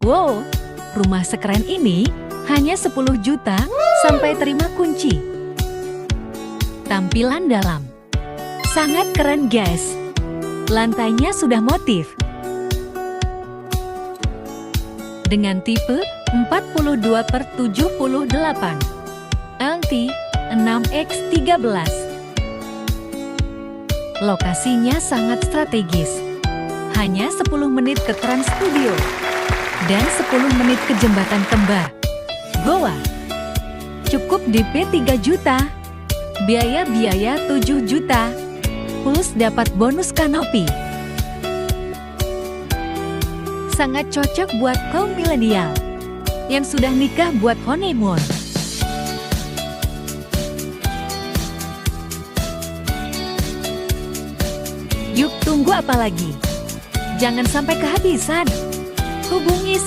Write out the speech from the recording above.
Wow, rumah sekeren ini hanya 10 juta sampai terima kunci. Tampilan dalam sangat keren guys. Lantainya sudah motif. Dengan tipe 42/78 LT 6x13. Lokasinya sangat strategis. Hanya 10 menit ke Trans Studio dan 10 menit ke Jembatan Kembar. Goa. Cukup DP 3 juta. Biaya 7 juta. Plus dapat bonus kanopi. Sangat cocok buat kaum milenial yang sudah nikah buat honeymoon. Yuk, tunggu apa lagi? Jangan sampai kehabisan. Hubungi